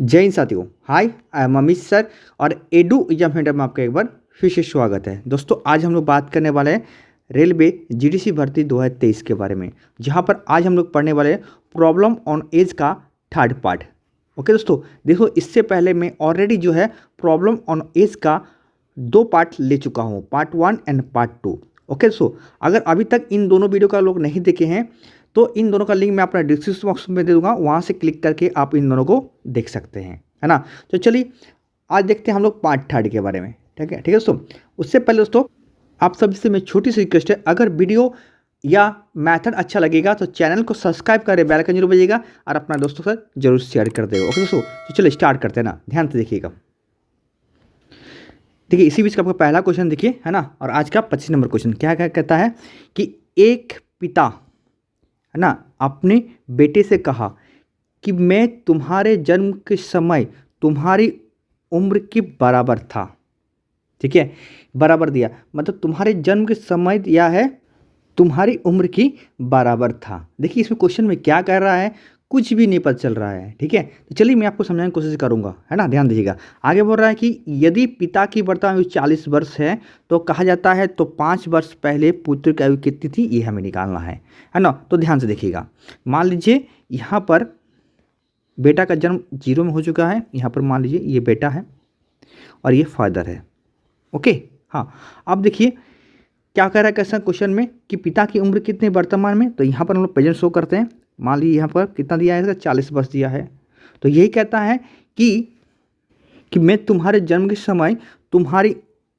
जय हिंद साथियों। हाय, I am Amit sir और एडू एग्जाम सेंटर में आपका एक बार फिर से स्वागत है। दोस्तों, आज हम लोग बात करने वाले हैं रेलवे जीडीसी भर्ती 2023 के बारे में, जहां पर आज हम लोग पढ़ने वाले हैं प्रॉब्लम ऑन एज का थर्ड पार्ट। ओके दोस्तों, देखो इससे पहले मैं ऑलरेडी जो है प्रॉब्लम ऑन एज का 2 पार्ट ले चुका हूँ, पार्ट 1 एंड पार्ट 2। ओके दोस्तों, अगर अभी तक इन दोनों वीडियो का लोग नहीं देखे हैं तो इन दोनों का लिंक मैं अपना डिस्क्रिप्शन बॉक्स में दे दूंगा, वहाँ से क्लिक करके आप इन दोनों को देख सकते हैं, है ना। तो चलिए आज देखते हैं हम लोग पार्ट 3 के बारे में। ठीक है दोस्तों, उससे पहले दोस्तों आप सभी से मैं छोटी सी रिक्वेस्ट है, अगर वीडियो या मैथड अच्छा लगेगा तो चैनल को सब्सक्राइब करें, बेल आइकन जरूर बजेगा और अपना दोस्तों के साथ जरूर शेयर कर देगा। ओके दोस्तों, तो चलिए स्टार्ट करते हैं ना, ध्यान से देखिएगा। देखिए इसी बीच का आपका पहला क्वेश्चन देखिए, है ना। और आज का 25 नंबर क्वेश्चन क्या क्या कहता है कि एक पिता, है ना, अपने बेटे से कहा कि मैं तुम्हारे जन्म के समय तुम्हारी उम्र के बराबर था। ठीक है, बराबर दिया मतलब तुम्हारे जन्म के समय दिया है, तुम्हारी उम्र की बराबर था। देखिए इसमें क्वेश्चन में क्या कह रहा है, कुछ भी नहीं पता चल रहा है। ठीक है, तो चलिए मैं आपको समझाने की कोशिश करूंगा, है ना। ध्यान दीजिएगा, आगे बोल रहा है कि यदि पिता की वर्तमान आयु 40 वर्ष है तो कहा जाता है तो 5 वर्ष पहले पुत्र की आयु कितनी थी, ये हमें निकालना है ना। तो ध्यान से देखिएगा, मान लीजिए यहाँ पर बेटा का जन्म 0 में हो चुका है, यहाँ पर मान लीजिए ये बेटा है और ये फादर है। ओके, हाँ, अब देखिए क्या कह रहा है कैसा क्वेश्चन में कि पिता की उम्र कितनी वर्तमान में, तो यहाँ पर हम लोग प्रेजेंट शो करते हैं। मान लीजिए यहाँ पर कितना दिया है, 40 वर्ष दिया है। तो यही कहता है कि मैं तुम्हारे जन्म के समय तुम्हारी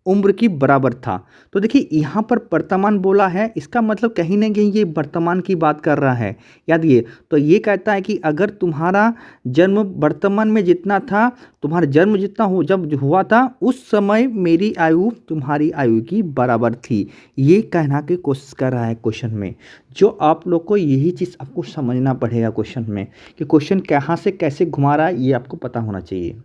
उम्र की बराबर था। तो देखिए यहाँ पर वर्तमान बोला है, इसका मतलब कहीं ना कहीं ये वर्तमान की बात कर रहा है, याद ये। तो ये कहता है कि अगर तुम्हारा जन्म वर्तमान में जितना था, तुम्हारा जन्म जितना हो जब हुआ था उस समय मेरी आयु तुम्हारी आयु की बराबर थी। ये कहना की कोशिश कर रहा है क्वेश्चन में। जो आप लोग को यही चीज़ आपको समझना पड़ेगा क्वेश्चन में, कि क्वेश्चन कहाँ से कैसे घुमा रहा है ये आपको पता होना चाहिए।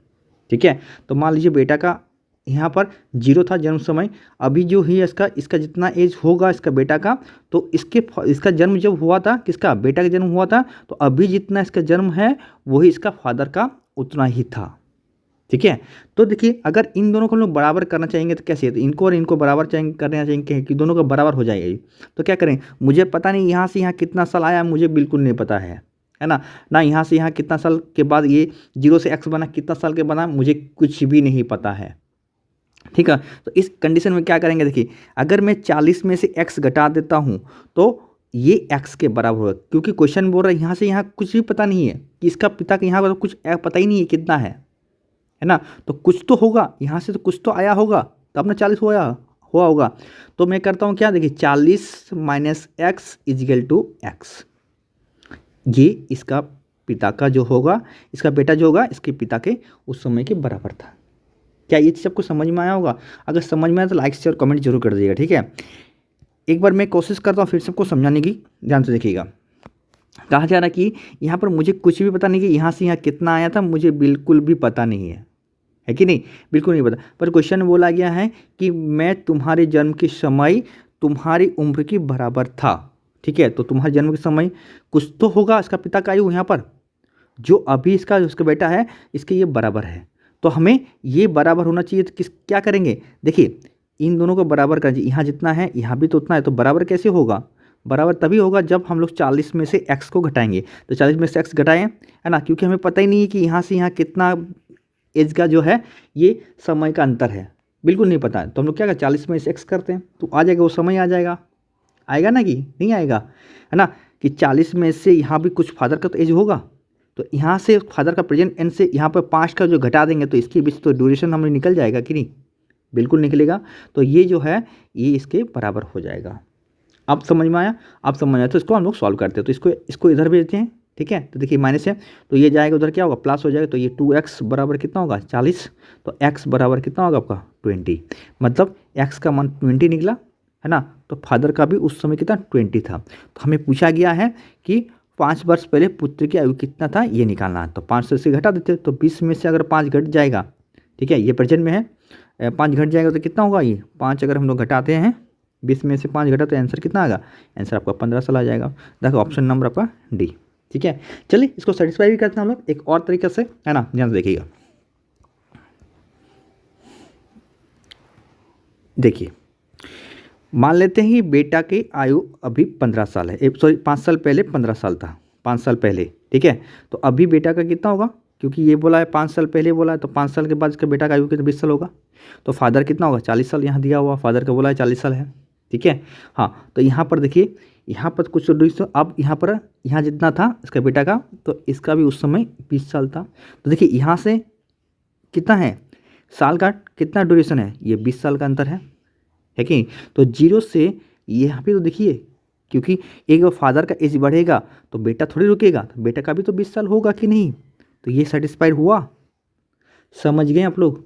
ठीक है, तो मान लीजिए बेटा का यहाँ पर 0 था जन्म समय, अभी जो ही इसका जितना एज होगा इसका बेटा का, तो इसका जन्म जब हुआ था, किसका, बेटा का जन्म हुआ था, तो अभी जितना इसका जन्म है वही इसका फादर का उतना ही था। ठीक है, तो देखिए अगर इन दोनों को हम लोग बराबर करना चाहेंगे तो कैसे, तो इनको और इनको बराबर करना चाहेंगे कि दोनों का बराबर हो जाएगा। तो क्या करें, मुझे पता नहीं यहाँ से यहाँ कितना साल आया, मुझे बिल्कुल नहीं पता है ना यहाँ से यहाँ कितना साल के बाद ये 0 से x बना, कितना साल के बना, मुझे कुछ भी नहीं पता है। ठीक है, तो इस कंडीशन में क्या करेंगे, देखिए अगर मैं 40 में से x घटा देता हूँ तो ये x के बराबर होगा, क्योंकि क्वेश्चन बोल रहा है यहाँ से यहाँ कुछ भी पता नहीं है कि इसका पिता के यहाँ पर कुछ पता ही नहीं है कितना है ना। तो कुछ तो होगा यहाँ से, तो कुछ तो आया होगा, तो अपना 40 हुआ होगा। तो मैं करता हूँ क्या, देखिए 40 minus x is equal to x, ये इसका पिता का जो होगा, इसका बेटा जो होगा इसके पिता के उस समय के बराबर था। क्या ये चीज़ आपको समझ में आया होगा? अगर समझ में आया तो लाइक शेयर कमेंट जरूर कर दीजिएगा। ठीक है, एक बार मैं कोशिश करता हूँ फिर सबको समझाने की, ध्यान से देखिएगा। कहा जा रहा है कि यहाँ पर मुझे कुछ भी पता नहीं कि यहाँ से यहाँ कितना आया था, मुझे बिल्कुल भी पता नहीं है कि नहीं, बिल्कुल नहीं पता। पर क्वेश्चन बोला गया है कि मैं तुम्हारे जन्म के समय तुम्हारी उम्र की बराबर था। ठीक है, तो तुम्हारे जन्म के समय कुछ तो होगा, इसका पिता का आयु यहाँ पर जो अभी इसका बेटा है इसके ये बराबर है, तो हमें ये बराबर होना चाहिए। तो क्या करेंगे, देखिए इन दोनों को बराबर कर, यहाँ जितना है यहाँ भी तो उतना है, तो बराबर कैसे होगा, बराबर तभी होगा जब हम लोग 40 में से x को घटाएंगे। तो 40 में से x घटाएं, है ना, क्योंकि हमें पता ही नहीं है कि यहाँ से यहाँ कितना एज का जो है ये समय का अंतर है, बिल्कुल नहीं पता है। तो हम लोग क्या करें, 40 में से x करते हैं तो आ जाएगा, वो समय आ जाएगा, आएगा ना कि नहीं आएगा, है ना, कि 40 में से यहाँ भी कुछ फादर का तो एज होगा, तो यहाँ से फादर का प्रेजेंट एंड से यहाँ पर 5 का जो घटा देंगे तो इसके बीच तो ड्यूरेशन हमें निकल जाएगा कि नहीं, बिल्कुल निकलेगा। तो ये जो है ये इसके बराबर हो जाएगा। अब समझ में आया, अब समझ में आया तो इसको हम लोग सॉल्व करते हैं। तो इसको इधर भेजते हैं। ठीक है, तो देखिए माइनस है तो ये जाएगा उधर, क्या होगा, प्लस हो जाएगा। तो ये 2x बराबर कितना होगा, 40, तो x बराबर कितना होगा आपका 20, मतलब x का मान 20 निकला, है ना। तो फादर का भी उस समय कितना 20 था। तो हमें पूछा गया है कि 5 वर्ष पहले पुत्र की आयु कितना था, ये निकालना है। तो 5 से घटा देते, तो 20 में से अगर 5 घट जाएगा, ठीक है, ये प्रेजेंट में है, 5 घट जाएगा तो कितना होगा, ये 5 अगर हम लोग घटाते हैं 20 में से 5 घटा तो आंसर कितना आएगा, आंसर आपका 15 साल आ जाएगा। देखो ऑप्शन नंबर आपका डी। ठीक है, चलिए इसको सेटिस्फाई भी करते हैं हम लोग एक और तरीके से, है ना, ध्यान से देखिएगा। देखिए, मान लेते हैं कि बेटा की आयु अभी 15 साल है, सॉरी 5 साल पहले 15 साल था, 5 साल पहले, ठीक है। तो अभी बेटा का कितना होगा, क्योंकि ये बोला है 5 साल पहले बोला है, तो 5 साल के बाद इसका बेटा का आयु कितना 20 साल होगा। तो फादर कितना होगा 40 साल, यहाँ दिया हुआ फादर का बोला है 40 साल है, ठीक है। हाँ, तो यहाँ पर देखिए, यहाँ पर कुछ तो अब यहाँ पर यहाँ जितना था इसका बेटा का, तो इसका भी उस समय 20 साल था। तो देखिए यहाँ से कितना है साल का, कितना ड्यूरेशन है, ये 20 साल का अंतर है कि नहीं। तो जीरो से यहाँ पे तो देखिए, क्योंकि एक बार फादर का एज बढ़ेगा तो बेटा थोड़ी रुकेगा, तो बेटा का भी तो 20 साल होगा कि नहीं। तो ये सेटिस्फाइड हुआ, समझ गए आप लोग,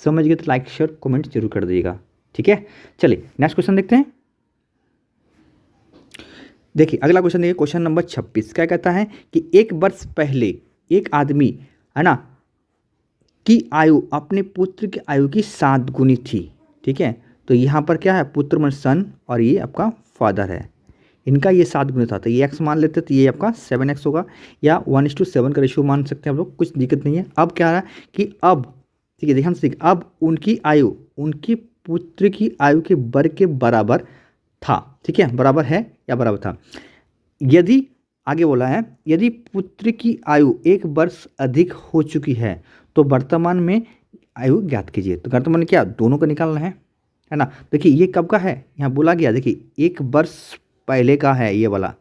समझ गए तो लाइक शेयर कमेंट जरूर कर दीजिएगा, ठीक है। चलिए नेक्स्ट क्वेश्चन देखते हैं। देखिए अगला क्वेश्चन देखिए, क्वेश्चन नंबर 26 क्या कहता है कि 1 वर्ष पहले एक आदमी, है ना, की आयु अपने पुत्र की आयु की 7 गुनी थी, ठीक है। तो यहाँ पर क्या है, पुत्र मन सन, और ये आपका फादर है, इनका ये 7 गुना था, तो ये एक्स मान लेते तो ये आपका 7x होगा, या 1:7 का रेशियो मान सकते हैं आप लोग, कुछ दिक्कत नहीं है। अब क्या रहा कि अब, ठीक है ध्यान से देखिए, अब उनकी आयु उनकी पुत्र की आयु के वर्ग के बराबर था, ठीक है, बराबर है या बराबर था। यदि आगे बोला है, यदि पुत्र की आयु 1 वर्ष अधिक हो चुकी है तो वर्तमान में आयु ज्ञात कीजिए। तो वर्तमान क्या, दोनों का निकालना है ना। देखिए ये कब का है, यहाँ बोला गया, देखिए 1 वर्ष पहले का है ये वाला,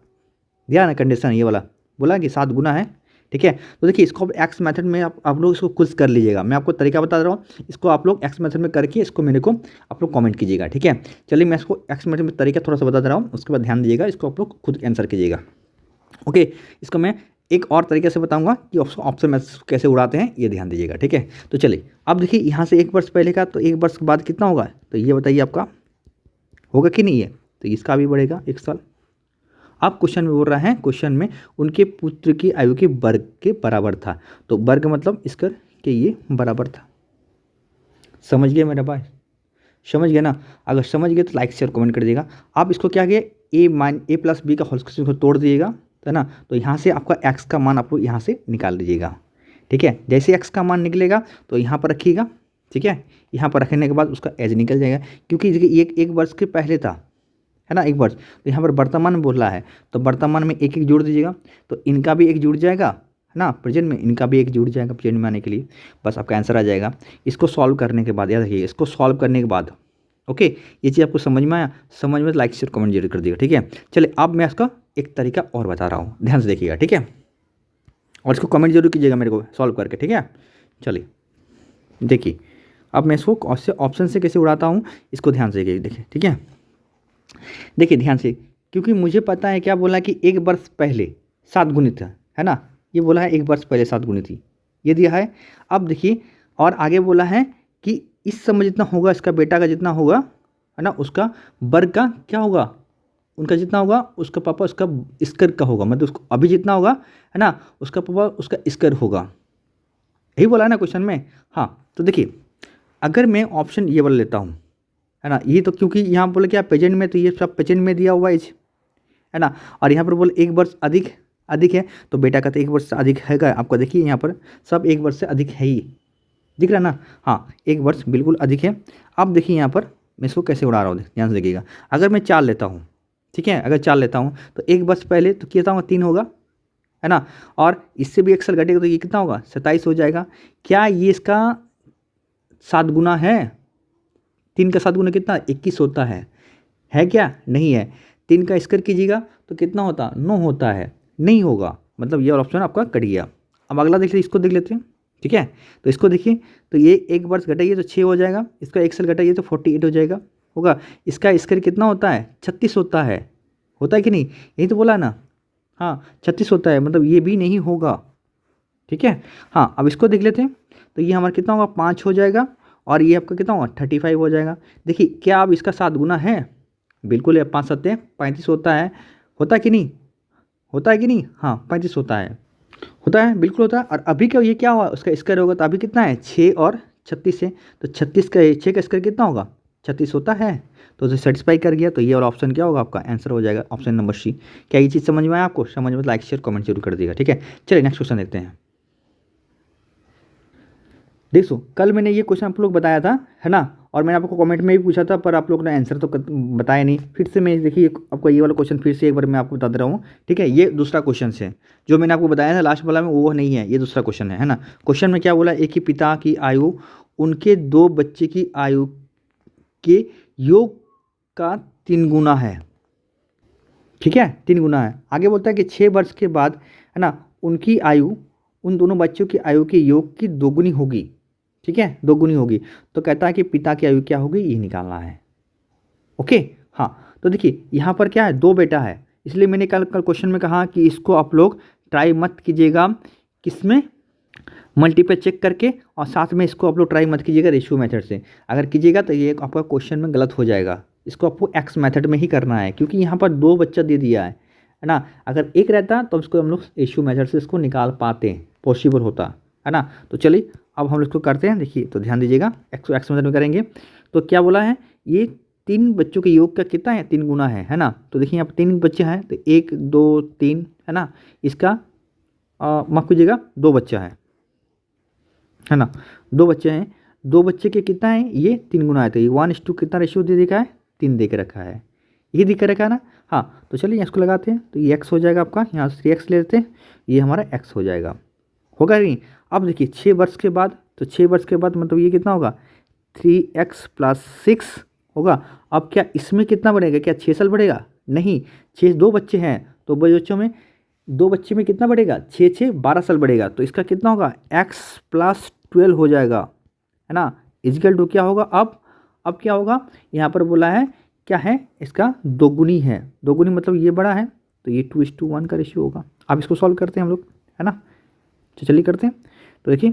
दिया ना कंडीशन, ये वाला बोला कि 7 गुना है, ठीक है। तो देखिए इसको अब एक्स मेथड में आप लोग इसको खुद कर लीजिएगा, मैं आपको तरीका बता रहा हूँ, इसको आप लोग एक्स मेथड में करके इसको मेरे को आप लोग कमेंट कीजिएगा, ठीक है। चलिए मैं इसको एक्स मेथड में तरीका थोड़ा सा बता रहा हूँ, उसके बाद ध्यान दीजिएगा, इसको आप लोग खुद आंसर कीजिएगा, ओके। इसको मैं एक और तरीके से बताऊंगा कि ऑप्शन में कैसे उड़ाते हैं, ये ध्यान दीजिएगा, ठीक है। तो चलिए अब देखिए यहाँ से 1 वर्ष पहले का, तो 1 वर्ष के बाद कितना होगा, तो ये बताइए आपका होगा कि नहीं है, तो इसका भी बढ़ेगा 1 साल। अब क्वेश्चन में बोल रहा है, क्वेश्चन में उनके पुत्र की आयु के वर्ग के बराबर था, तो वर्ग मतलब इसका कि ये बराबर था। समझ गए मेरा भाई, समझ गए ना। अगर समझ गए तो लाइक शेयर कमेंट कर दीजिएगा। आप इसको क्या किए, a + b का होल स्क्वायर को तोड़ दीजिएगा, है ना। तो यहाँ से आपका x का मान आप लोग यहाँ से निकाल दीजिएगा, ठीक है। जैसे x का मान निकलेगा तो यहाँ पर रखिएगा, ठीक है। यहाँ पर रखने के बाद उसका एज निकल जाएगा, क्योंकि देखिए एक वर्ष के पहले था, है ना, 1 वर्ष, तो यहाँ पर वर्तमान में बोल रहा है, तो वर्तमान में एक जोड़ दीजिएगा, तो इनका भी 1 जुड़ जाएगा, है ना, प्रेजेंट में इनका भी 1 जुड़ जाएगा प्रेजेंट में आने के लिए, बस आपका आंसर आ जाएगा। इसको सॉल्व करने के बाद, याद रखिए इसको सॉल्व करने के बाद, ओके, ये चीज़ आपको समझ में आया, समझ में तो लाइक शेयर कमेंट जरूर कर दिएगा, ठीक है। चलिए अब मैं इसका एक तरीका और बता रहा हूँ, ध्यान से देखिएगा, ठीक है, और इसको कमेंट जरूर कीजिएगा मेरे को सॉल्व करके, ठीक है। चलिए देखिए अब मैं इसको ऑप्शन से कैसे उड़ाता हूँ, इसको ध्यान से देखिए, ठीक है। देखिए ध्यान से, क्योंकि मुझे पता है क्या बोला कि 1 वर्ष पहले 7 गुनी था, है ना, ये बोला है 1 वर्ष पहले 7 गुनी थी, ये दिया है। अब देखिए और आगे बोला है कि इस समय जितना होगा इसका बेटा का जितना होगा, है ना, उसका वर्ग का क्या होगा, उनका जितना होगा उसका पापा उसका स्क्वायर का होगा, मतलब उसको अभी जितना होगा, है ना, उसका पापा उसका स्क्वायर होगा, यही बोला है ना क्वेश्चन में। हाँ तो देखिए अगर मैं ऑप्शन ये वाला लेता हूँ, है ना, ये तो क्योंकि यहाँ बोले क्या प्रेजेंट में, तो ये सब प्रेजेंट में दिया हुआ एज, है ना, और यहाँ पर बोले 1 वर्ष अधिक है, तो बेटा का तो 1 वर्ष से अधिक हैगा आपका, देखिए यहाँ पर सब 1 वर्ष से अधिक है ही, दिख रहा ना, हाँ 1 वर्ष बिल्कुल अधिक है। अब देखिए यहाँ पर मैं इसको कैसे उड़ा रहा हूँ, ध्यान से देखिएगा। अगर मैं 4 लेता हूँ, ठीक है, अगर 4 लेता हूँ तो 1 वर्ष पहले तो कितना होगा 3 होगा, है ना, और इससे भी 1 साल घटेगा तो ये कितना होगा 27 हो जाएगा। क्या ये इसका 7 गुना है, 3 का 7 गुना कितना 21 होता है क्या, नहीं है। 3 का स्क्वायर कीजिएगा तो कितना होता 9 होता है, नहीं होगा, मतलब ये ऑप्शन आपका कट गया। अब अगला देख लीजिए, इसको देख लेते हैं, ठीक है। तो इसको देखिए, तो ये 1 वर्ष घटाइए तो 6 हो जाएगा, इसका 1 साल घटाइए तो 48 हो जाएगा, होगा। इसका स्क्वायर कितना होता है 36 होता है कि नहीं, यही तो बोला ना, हाँ 36 होता है, मतलब ये भी नहीं होगा, ठीक है। हाँ अब इसको देख लेते हैं, तो ये हमारा कितना होगा 5 हो जाएगा, और ये आपका कितना होगा 35 हो जाएगा। देखिए क्या अब इसका 7 गुना है, बिल्कुल है, 5 7 35 होता है कि नहीं, होता है कि नहीं, हाँ 35 होता है बिल्कुल होता है। और अभी का ये क्या हुआ उसका स्क्वायर होगा, तो अभी कितना है 6 और 36 है, तो 36 का 6 का स्क्वायर कितना होगा 36 होता है। तो उसे सेटिस्फाई कर गया, तो ये वाला ऑप्शन क्या होगा आपका आंसर हो जाएगा ऑप्शन नंबर सी। क्या ये चीज़ समझ में आया आपको? समझ में लाइक शेयर कमेंट जरूर कर दिएगा, ठीक है। चलिए नेक्स्ट क्वेश्चन देखते हैं। देखो कल मैंने ये क्वेश्चन आप लोग बताया था, है ना, और मैंने आपको कमेंट में भी पूछा था, पर आप लोग ने आंसर तो बताया नहीं। फिर से मैं देखिए आपको ये वाला क्वेश्चन फिर से एक बार मैं आपको बता दे रहा हूँ, ठीक है। ये दूसरा क्वेश्चन है, जो मैंने आपको बताया था लास्ट वाला में वो नहीं है, ये दूसरा क्वेश्चन है ना। क्वेश्चन में क्या बोला, एक ही पिता की आयु उनके 2 बच्चे की आयु के योग का 3 गुना है, ठीक है, 3 गुना है। आगे बोलता है कि 6 वर्ष के बाद, है ना, उनकी आयु उन दोनों बच्चों की आयु के योग की 2 गुनी होगी, ठीक है, 2 गुनी होगी। तो कहता है कि पिता की आयु क्या होगी, ये निकालना है। ओके, हाँ, तो देखिए यहाँ पर क्या है, 2 बेटा है, इसलिए मैंने कल क्वेश्चन में कहा कि इसको आप लोग ट्राई मत कीजिएगा, किसमें, मल्टीपल चेक करके, और साथ में इसको आप लोग ट्राई मत कीजिएगा रेशियो मेथड से। अगर कीजिएगा तो ये आपका क्वेश्चन में गलत हो जाएगा। इसको आपको एक्स मेथड में ही करना है, क्योंकि यहाँ पर 2 बच्चा दे दिया है ना। अगर एक रहता तो उसको हम लोग रेशियो मेथड से इसको निकाल पाते, पॉसिबल होता, है ना। तो चलिए अब हम इसको करते हैं। देखिए तो ध्यान दीजिएगा, एक्स मेथड में करेंगे। तो क्या बोला है, ये 3 बच्चों के योग का कितना है, 3 गुना है ना। तो देखिए यहाँ पर 3 बच्चे हैं, तो 1 2 3, है ना। इसका माफ कीजिएगा 2 बच्चा है ना, 2 बच्चे हैं। 2 बच्चे के कितना है, ये 3 गुना है। तो ये 1:2 कितना रेशियो दे देखा है, 3 दे के रखा है, ये दिख रखा है ना। हाँ, तो चलिए इसको लगाते हैं, तो ये एक्स हो जाएगा आपका, यहाँ से 3x ले लेते हैं, ये हमारा एक्स हो जाएगा, होगा नहीं। अब देखिए 6 वर्ष के बाद, तो 6 वर्ष के बाद मतलब ये कितना होगा, 3x + 6 होगा। अब क्या इसमें कितना बढ़ेगा, क्या 6 साल बढ़ेगा, नहीं, 2 बच्चे हैं, तो 2 बच्चे में कितना बढ़ेगा, 6 6 12 साल बढ़ेगा। तो इसका कितना होगा, x + 12 हो जाएगा, है ना, इक्वल टू क्या होगा। अब क्या होगा, यहाँ पर बोला है क्या है, इसका 2 गुनी है, 2 गुनी मतलब ये बड़ा है, तो ये 2:1 का रेशियो होगा। अब इसको सॉल्व करते हैं हम लोग, है ना। तो चलिए करते हैं। तो देखिए,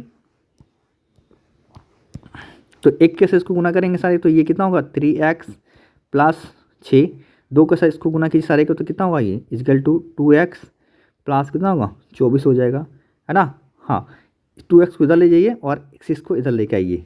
तो एक के साथ इसको गुना करेंगे सारे, तो ये कितना होगा, 3x + 6, 2 के साथ इसको गुना कीजिए सारे को, तो कितना होगा, ये इक्वल टू 2x + कितना होगा, 24 हो जाएगा, है ना। हाँ, 2x को इधर ले जाइए और 6 को इधर लेके आइए,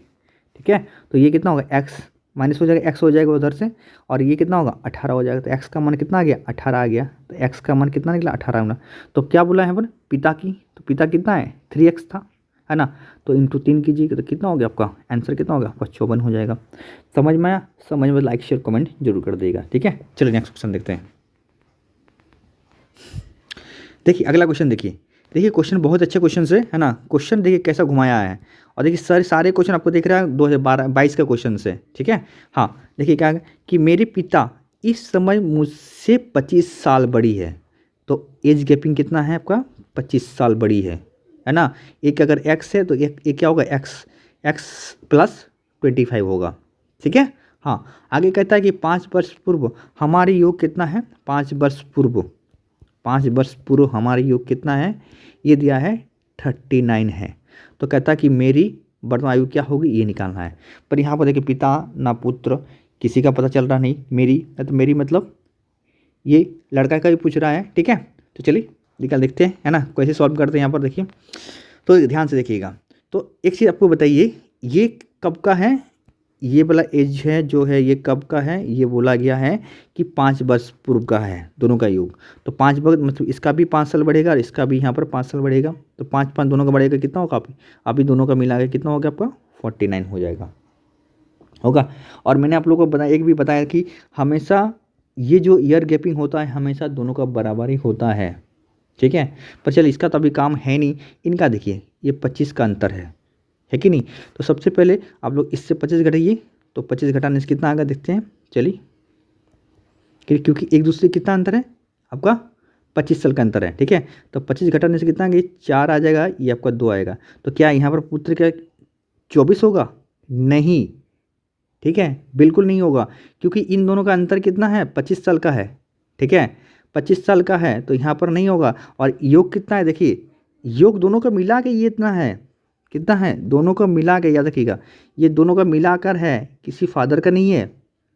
ठीक है। तो ये कितना होगा, x माइनस हो जाएगा, x हो जाएगा उधर से, और ये कितना होगा, 18 हो जाएगा। तो x का मान कितना आ गया, 18 आ गया। तो x का मान कितना निकला, 18 होना। तो क्या बोला है पर पिता की, तो पिता कितना है, 3x था, है ना। तो इंटू 3 कीजिएगा, तो कितना हो गया आपका आंसर, कितना होगा आपका 54 हो जाएगा। समझ में आया? समझ में लाइक शेयर कमेंट जरूर कर देगा, ठीक है। चलिए नेक्स्ट क्वेश्चन देखते हैं। देखिए अगला क्वेश्चन देखिए क्वेश्चन बहुत अच्छे क्वेश्चन है ना। क्वेश्चन देखिए कैसा घुमाया है, और देखिए सारे क्वेश्चन आपको दिख रहा है 2022 का क्वेश्चन से, ठीक है। हाँ, देखिए क्या है कि मेरे पिता इस समय मुझसे 25 साल बड़ी है। तो एज गैपिंग कितना है आपका, 25 साल बड़ी है ना। एक अगर x है तो एक क्या होगा, x + 25 होगा, ठीक है। हाँ, आगे कहता है कि 5 वर्ष पूर्व हमारी योग कितना है, 5 वर्ष पूर्व हमारी योग कितना है, ये दिया है 39 है। तो कहता है कि मेरी वर्तमान आयु क्या होगी, ये निकालना है। पर यहाँ पर देखिए पिता ना पुत्र, किसी का पता चल रहा नहीं, मेरी है तो मेरी मतलब ये लड़का का भी पूछ रहा है, ठीक है। तो चलिए निकाल देखते हैं, है ना, कैसे सॉल्व करते हैं। यहाँ पर देखिए, तो ध्यान से देखिएगा। तो एक चीज़ आपको बताइए, ये कब का है, ये वाला एज है जो है ये कब का है, ये बोला गया है कि 5 वर्ष पूर्व का है दोनों का योग। तो 5 वर्ष मतलब इसका भी 5 साल बढ़ेगा और इसका भी यहाँ पर 5 साल बढ़ेगा। तो 5 दोनों का बढ़ेगा, कितना होगा अभी दोनों का मिला के कितना हो गया आपका 49 हो जाएगा, होगा। और मैंने आप लोगों को बताया कि हमेशा ये जो ईयर गैपिंग होता है हमेशा दोनों का बराबर ही होता है, ठीक है। पर चलिए इसका तो अभी काम है नहीं, इनका देखिए ये 25 का अंतर है कि नहीं। तो सबसे पहले आप लोग इससे 25 घटाइए, तो 25 घटाने से कितना आएगा देखते हैं, चलिए। क्योंकि एक दूसरे कितना अंतर है आपका, 25 साल का अंतर है, ठीक है। तो 25 घटाने से कितना आएगा, 4 आ जाएगा, ये आपका 2 आएगा। तो क्या यहाँ पर पुत्र क्या 24 होगा, नहीं, ठीक है, बिल्कुल नहीं होगा, क्योंकि इन दोनों का अंतर कितना है, 25 साल का है, ठीक है, 25 साल का है, तो यहाँ पर नहीं होगा। और योग कितना है, देखिए योग दोनों का मिला के ये इतना है, कितना है, दोनों का मिला के, याद रखिएगा ये दोनों का मिलाकर है, किसी फादर का नहीं है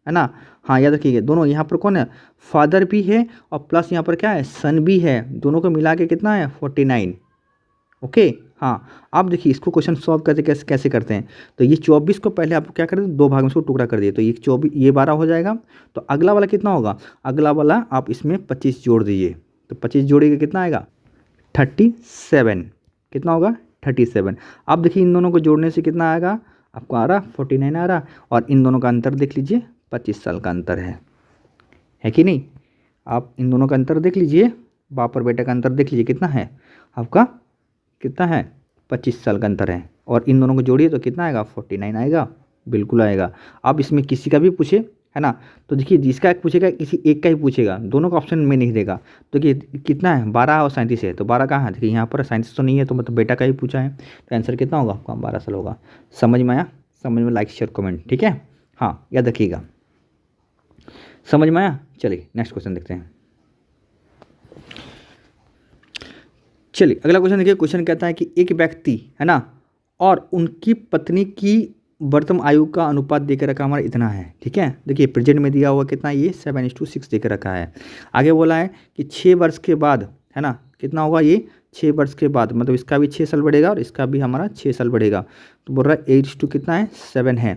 ना। हाँ, याद रखिएगा दोनों, यहाँ पर कौन है, फादर भी है और प्लस यहाँ पर क्या है, सन भी है, दोनों को मिला के कितना है 49, ओके। हाँ, आप देखिए इसको क्वेश्चन सॉल्व करते कैसे कैसे करते हैं। तो ये 24 को पहले आप क्या करें, दो भाग में इसको टुकड़ा कर दिए, तो ये 24, ये 12 हो जाएगा। तो अगला वाला कितना होगा, अगला वाला आप इसमें 25 जोड़ दीजिए, तो 25 जोड़ेंगे कितना आएगा 37। कितना होगा 37। अब देखिए इन दोनों को जोड़ने से कितना आएगा, आपको आ रहा 49 आ रहा, और इन दोनों का अंतर देख लीजिए 25 साल का अंतर है कि नहीं। आप इन दोनों का अंतर देख लीजिए, बाप और बेटा का अंतर देख लीजिए कितना है आपका, कितना है 25 साल का अंतर है। और इन दोनों को जोड़िए तो कितना आएगा 49 आएगा, बिल्कुल आएगा। अब इसमें किसी का भी पूछे है ना, तो देखिए जिसका एक पूछेगा किसी एक का ही पूछेगा, दोनों का ऑप्शन में नहीं देगा। तो कितना है 12 और 37 है, तो 12 कहाँ है, देखिए यहाँ पर 37 तो नहीं है, तो मतलब बेटा का ही पूछा है, तो आंसर कितना होगा आपका 12 साल होगा। समझ में आया, समझ में लाइक शेयर कमेंट, ठीक है। हाँ याद रखिएगा, समझ में आया। चलिए नेक्स्ट क्वेश्चन देखते हैं। चलिए अगला क्वेश्चन देखिए, क्वेश्चन कहता है कि एक व्यक्ति है ना और उनकी पत्नी की वर्तमान आयु का अनुपात देकर रखा हमारा इतना है, ठीक है। देखिए प्रेजेंट में दिया हुआ कितना, ये 7:6 देकर रखा है। आगे बोला है कि 6 वर्ष के बाद है ना कितना होगा, ये 6 वर्ष के बाद मतलब इसका भी 6 साल बढ़ेगा और इसका भी हमारा 6 साल बढ़ेगा। तो बोल रहा है 8:2 कितना है 7 है।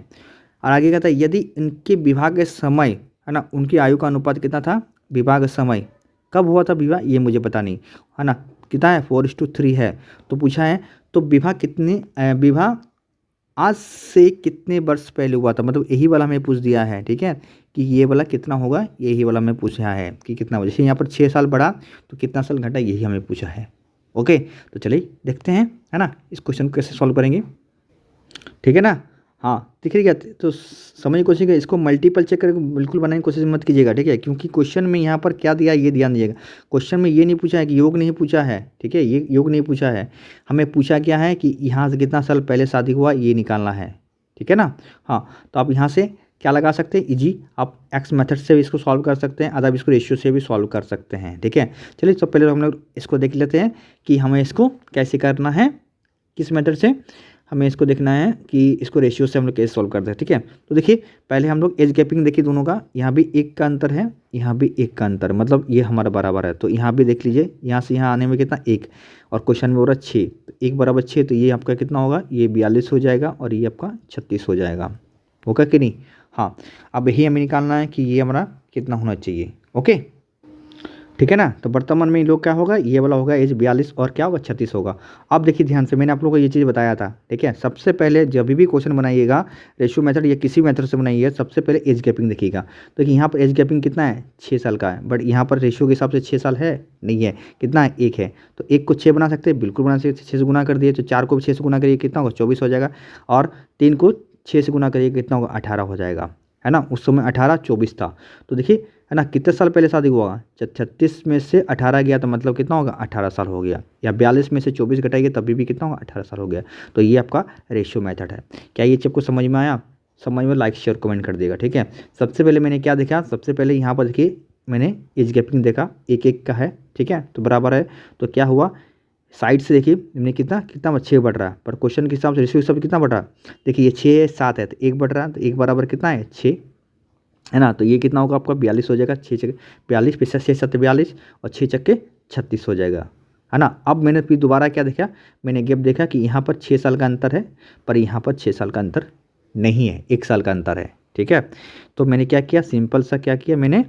और आगे कहता है यदि इनके विवाह के समय है ना उनकी आयु का अनुपात कितना था, विवाह का समय कब हुआ था विवाह, ये मुझे पता नहीं है ना, कितना है 4:3 है। तो पूछा है तो विवाह आज से कितने वर्ष पहले हुआ था, मतलब यही वाला हमें पूछ दिया है, ठीक है, कि ये वाला कितना होगा, यही वाला हमें पूछा है कि कितना, जैसे यहाँ पर 6 साल बढ़ा तो कितना साल घटा, यही हमें पूछा है। ओके, तो चलिए देखते हैं है ना इस क्वेश्चन को कैसे सॉल्व करेंगे, ठीक है ना। हाँ दिख रही क्या, तो समझ कोशिश करिए, इसको मल्टीपल चेक करके बिल्कुल बनाने की कोशिश मत कीजिएगा, ठीक है, क्योंकि क्वेश्चन में यहाँ पर क्या दिया ये ध्यान दीजिएगा। क्वेश्चन में ये नहीं पूछा है कि योग नहीं पूछा है, ठीक है, ये योग नहीं पूछा है, हमें पूछा क्या है कि यहाँ से कितना साल पहले शादी हुआ ये निकालना है, ठीक है ना। हाँ तो आप यहाँ से क्या लगा सकते हैं, इजी, आप एक्स मेथड से भी इसको सॉल्व कर सकते हैं, अदर इसको रेशियो से भी सॉल्व कर सकते हैं, ठीक है। चलिए तो पहले हम लोग इसको देख लेते हैं कि हमें इसको कैसे करना है, किस मेथड से हमें इसको देखना है कि इसको रेशियो से हम लोग कैसे सॉल्व करते हैं, ठीक है। तो देखिए पहले हम लोग एज गैपिंग देखिए दोनों का, यहाँ भी 1 का अंतर है, यहाँ भी 1 का अंतर, मतलब ये हमारा बराबर है। तो यहाँ भी देख लीजिए, यहाँ से यहाँ आने में कितना 1, और क्वेश्चन में हो रहा 6, तो 1 बराबर 6, तो ये आपका कितना होगा, ये 42 हो जाएगा और ये आपका 36 हो जाएगा, होगा कि नहीं। हाँ अब यही हमें निकालना है कि ये हमारा कितना होना चाहिए, ओके, ठीक है ना। तो वर्तमान में लोग क्या होगा, ये वाला होगा एज 42 और क्या होगा 36 होगा। अब देखिए ध्यान से, मैंने आप लोगों को ये चीज़ बताया था, ठीक है। सबसे पहले जब भी क्वेश्चन बनाइएगा रेशियो मेथड या किसी मेथड से बनाइएगा, सबसे पहले एज गैपिंग देखिएगा। तो यहाँ पर एज गैपिंग कितना है 6 साल का है, बट यहाँ पर रेशियो के हिसाब से 6 साल है नहीं है, कितना है 1 है। तो 1 को 6 बना सकते हैं, बिल्कुल बना सकते, 6 से गुना कर दिए, तो 4 को भी 6 से गुना करिए कितना होगा 24 हो जाएगा, और 3 को 6 से गुना करिए कितना होगा 18 हो जाएगा, है ना। उस समय 18 24 था, तो देखिए है ना कितने साल पहले शादी हुआ होगा, 36 में से 18 गया तो मतलब कितना होगा 18 साल हो गया, या 42 में से 24 घटाइए तभी भी कितना होगा 18 साल हो गया। तो ये आपका रेशियो मेथड है। क्या ये चीज़ आपको समझ में आया, समझ में लाइक शेयर कमेंट कर देगा, ठीक है। सबसे पहले मैंने क्या देखा, सबसे पहले यहाँ पर देखिए मैंने एज गैपिंग देखा, 1 का है, ठीक है, तो बराबर है। तो क्या हुआ साइड से देखिए हमने कितना कितना 6 बढ़ रहा है, पर क्वेश्चन के हिसाब से रेशियो हिसाब कितना बढ़ रहा है, देखिए ये 6 है 7 है तो 1 बढ़ रहा है, तो 1 बराबर कितना है 6, है ना। तो ये कितना होगा आपका 42 हो जाएगा, 6 चक्के 42 पिछले 6 7 42 और 6 चक्के 36 हो जाएगा, है ना। अब मैंने फिर दोबारा क्या देखा, मैंने गैप देखा कि यहाँ पर 6 साल का अंतर है, पर यहाँ पर 6 साल का अंतर नहीं है, 1 साल का अंतर है, ठीक है। तो मैंने क्या किया, सिंपल सा क्या किया मैंने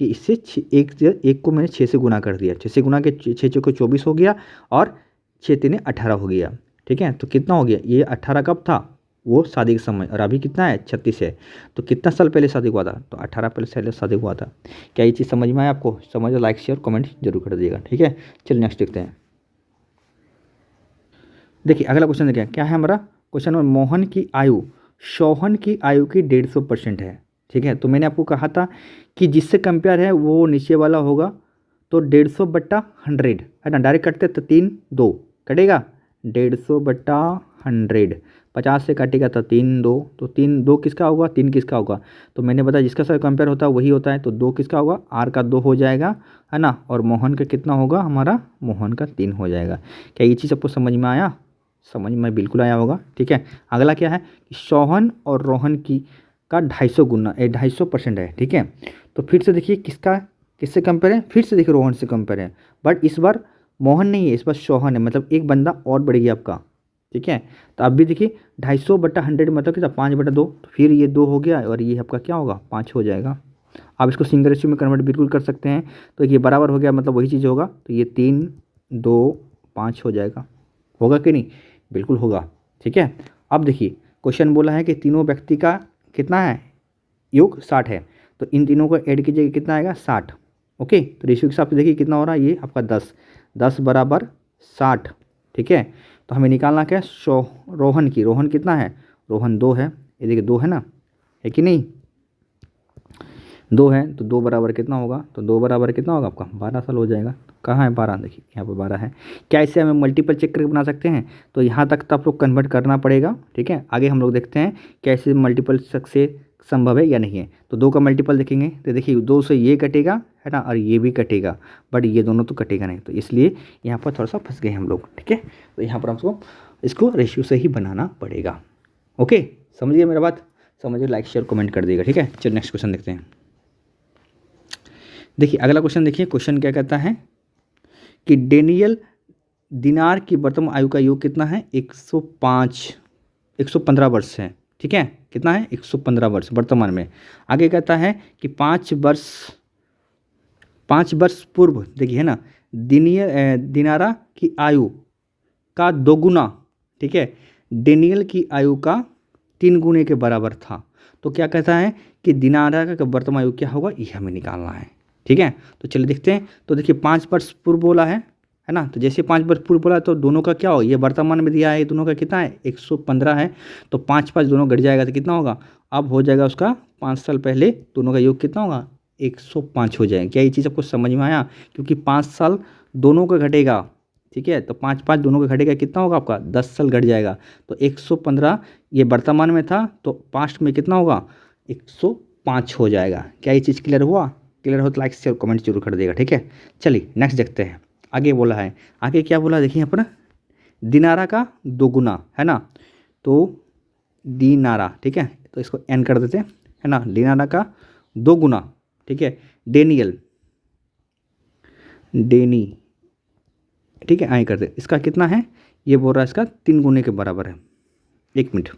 कि इससे 1 को मैंने 6 से गुना कर दिया, 6 से गुना के 6 चौके 24 हो गया और 6 3 18 हो गया, ठीक है। तो कितना हो गया, ये 18 कब था, वो शादी के समय, और अभी कितना है 36 है, तो कितना साल पहले शादी हुआ था, तो 18 पहले शादी हुआ था। क्या ये चीज़ समझ में आया आपको, समझ लाइक शेयर कमेंट जरूर कर दीजिएगा, ठीक है। चलिए नेक्स्ट देखते हैं। देखिए अगला क्वेश्चन देखिए क्या है हमारा, क्वेश्चन नंबर मोहन की आयु शोहन की आयु की 150% है, ठीक है। तो मैंने आपको कहा था कि जिससे कंपेयर है वो नीचे वाला होगा, तो 150/100 है ना, डायरेक्ट कटते तो 3 2 कटेगा, 150/100, 50 से काटेगा तो 3 2, तो 3 2 किसका होगा 3 किसका होगा, तो मैंने बताया जिसका साथ कंपेयर होता है वही होता है, तो 2 किसका होगा आर का 2 हो जाएगा, है ना, और मोहन का कितना होगा हमारा, मोहन का 3 हो जाएगा। क्या ये चीज़ आपको समझ में आया, समझ में बिल्कुल आया होगा, ठीक है। अगला क्या है कि सोहन और रोहन की का 250 गुना 250% है, ठीक है। तो फिर से देखिए किससे कंपेयर है, फिर से देखिए रोहन से कंपेयर है, बट इस बार मोहन नहीं है, इस बार सोहन है, मतलब एक बंदा और बढ़ गया आपका। ठीक है, तो अब भी देखिए 250/100 मतलब कितना 5/2, तो फिर ये 2 हो गया और ये आपका क्या होगा 5 हो जाएगा। आप इसको सिंगल रेशियो में कन्वर्ट बिल्कुल कर सकते हैं, तो ये बराबर हो गया मतलब वही चीज़ होगा, तो ये 3 2 5 हो जाएगा। होगा कि नहीं, बिल्कुल होगा। ठीक है, अब देखिए क्वेश्चन बोला है कि तीनों व्यक्ति का कितना है योग 60 है, तो इन तीनों को ऐड कीजिएगा कितना आएगा 60। ओके, तो रेशियो के हिसाब से देखिए कितना हो रहा है, ये आपका 10 बराबर 60। ठीक है, तो हमें निकालना क्या है रोहन की, रोहन कितना है, रोहन 2 है, ये देखिए 2 है ना, है कि नहीं, 2 है, तो 2 बराबर कितना होगा, तो 2 बराबर कितना होगा आपका 12 साल हो जाएगा। कहाँ है 12, देखिए यहाँ पर 12 है। क्या इससे हमें मल्टीपल चेक करके बना सकते हैं, तो यहाँ तक तो आप लोग कन्वर्ट करना पड़ेगा। ठीक है, आगे हम लोग देखते हैं कैसे मल्टीपल से संभव है या नहीं है। तो 2 का मल्टीपल देखेंगे तो देखिए 2 से ये कटेगा है ना, और ये भी कटेगा, बट ये दोनों तो कटेगा नहीं, तो इसलिए यहाँ पर थोड़ा सा फंस गए हम लोग। ठीक है, तो यहाँ पर हमको इसको रेशियो से ही बनाना पड़ेगा। ओके, समझिए मेरा बात, समझिए, लाइक शेयर कमेंट कर दिएगा। ठीक है, चलिए नेक्स्ट क्वेश्चन देखते हैं। देखिए अगला क्वेश्चन, देखिए क्वेश्चन क्या कहता है कि डेनियल दिनार की वर्तमान आयु का योग कितना है 115 वर्ष है। ठीक है, कितना है 115 वर्ष वर्तमान में। आगे कहता है कि 5 वर्ष पूर्व, देखिए है ना, दिनारा की आयु का 2 गुना, ठीक है, डेनियल की आयु का 3 गुने के बराबर था। तो क्या कहता है कि दिनारा का वर्तमान आयु क्या होगा, ये हमें निकालना है। ठीक है, तो चलिए देखते हैं। तो देखिए 5 वर्ष पूर्व बोला है ना, तो जैसे 5 वर्ष पूर्व बोला तो दोनों का क्या हो, ये वर्तमान में दिया है, दोनों का कितना है 115 है, तो 5 दोनों घट जाएगा तो कितना होगा, अब हो जाएगा उसका 5 साल पहले दोनों का योग कितना होगा 105 हो जाएगा। क्या ये चीज़ आपको समझ में आया, क्योंकि 5 साल दोनों का घटेगा। ठीक है, तो 5 दोनों का घटेगा कितना होगा आपका 10 साल घट जाएगा, तो 115 ये वर्तमान में था, तो पास्ट में कितना होगा 105 हो जाएगा। क्या ये चीज़ क्लियर हुआ, क्लियर हो तो लाइक शेयर कमेंट जरूर कर देगा। ठीक है, चलिए नेक्स्ट देखते हैं। आगे बोला है, आगे क्या बोला देखिए यहाँ पर, दिनारा का 2 गुना है ना, तो दिनारा, ठीक है, तो इसको एन कर देते हैं है ना, दिनारा का 2 गुना, ठीक है, डेनियल डेनी, ठीक है, आई कर दे, इसका कितना है, ये बोल रहा है इसका 3 गुने के बराबर है। 1 मिनट,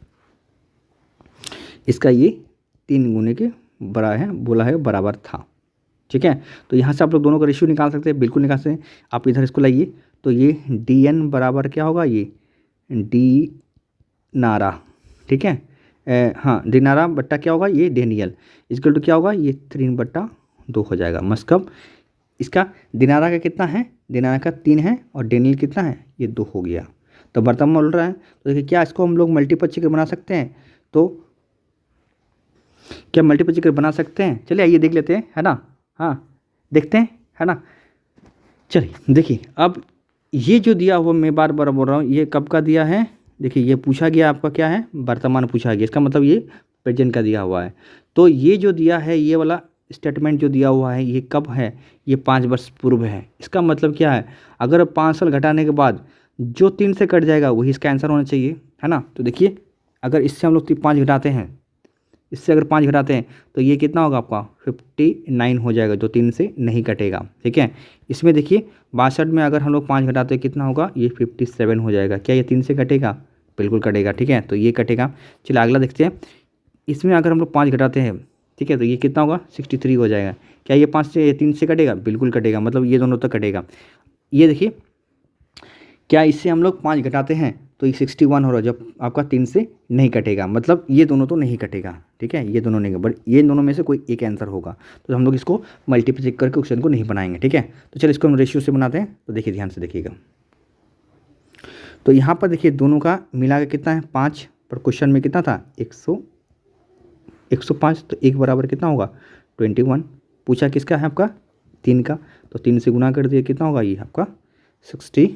इसका ये 3 गुने के बड़ा है, बोला है बराबर था। ठीक है, तो यहाँ से आप लोग दोनों का रेशियो निकाल सकते हैं, बिल्कुल निकाल सकते हैं। आप इधर इसको लाइए, तो ये डी एन बराबर क्या होगा, ये डी नारा, ठीक है, हाँ दिनारा बट्टा क्या होगा, ये डेनियल, इसके तो क्या होगा, ये 3/2 हो जाएगा। मतलब इसका दिनारा का कितना है, दिनारा का 3 है और डेनियल कितना है, ये 2 हो गया। तो वर्तमान बोल रहा है, तो देखिए क्या इसको हम लोग मल्टीपल चेकर बना सकते हैं, तो क्या मल्टीपल चेकर बना सकते हैं, चलिए आइए देख लेते हैं, है ना, हाँ देखते हैं, है ना। चलिए देखिए, अब ये जो दिया हुआ मैं बार बार बोल रहा हूँ, ये कब का दिया है, देखिए ये पूछा गया आपका क्या है, वर्तमान पूछा गया, इसका मतलब ये प्रेजेंट का दिया हुआ है। तो ये जो दिया है, ये वाला स्टेटमेंट जो दिया हुआ है, ये कब है, ये 5 वर्ष पूर्व है। इसका मतलब क्या है, अगर 5 साल घटाने के बाद जो 3 से कट जाएगा वही इसका आंसर होना चाहिए, है ना। तो देखिए अगर इससे हम लोग 5 घटाते हैं, इससे अगर 5 घटाते हैं तो ये कितना होगा आपका 59 हो जाएगा, जो 3 से नहीं कटेगा। ठीक है, इसमें देखिए 62 में अगर हम लोग 5 घटाते हैं कितना होगा, ये 57 हो जाएगा। क्या ये 3 से कटेगा, बिल्कुल कटेगा। ठीक है, तो ये कटेगा। चलिए अगला देखते हैं, इसमें अगर हम लोग 5 घटाते हैं, ठीक है, तो ये कितना होगा 63 हो जाएगा। क्या ये 5 से 3 से कटेगा, बिल्कुल कटेगा, मतलब ये दोनों तो कटेगा। ये देखिए क्या इससे हम लोग 5 घटाते हैं तो ये 61 हो रहा है, जब आपका 3 से नहीं कटेगा, मतलब ये दोनों तो नहीं कटेगा। ठीक है, ये दोनों नहीं, बट ये दोनों में से कोई एक आंसर होगा, तो हम लोग इसको मल्टीपल चेक करके क्वेश्चन को नहीं बनाएंगे। ठीक है, तो चलिए इसको हम रेशियो से बनाते हैं। तो देखिए ध्यान से देखिएगा, तो यहाँ पर देखिए दोनों का मिला के कितना है 5, पर क्वेश्चन में कितना था 105, तो 1 बराबर कितना होगा 21। पूछा किसका है आपका 3 का, तो 3 से गुना कर दिए, कितना होगा ये आपका 60,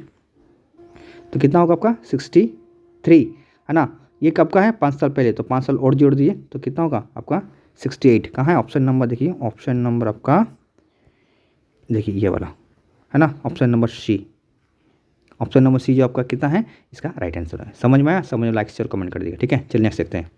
तो कितना होगा आपका 63, है ना। ये कब का है 5 साल पहले, तो 5 साल और जोड़ दिए तो कितना होगा आपका 68। कहाँ है ऑप्शन नंबर, देखिए ऑप्शन नंबर आपका, देखिए ये वाला है ना, option number C, option number C जो आपका कितना है, इसका राइट आंसर है। समझ में आया, समझ में लाइक शेयर कमेंट कर दीजिएगा। ठीक है, चलिए नेक्स्ट देखते हैं।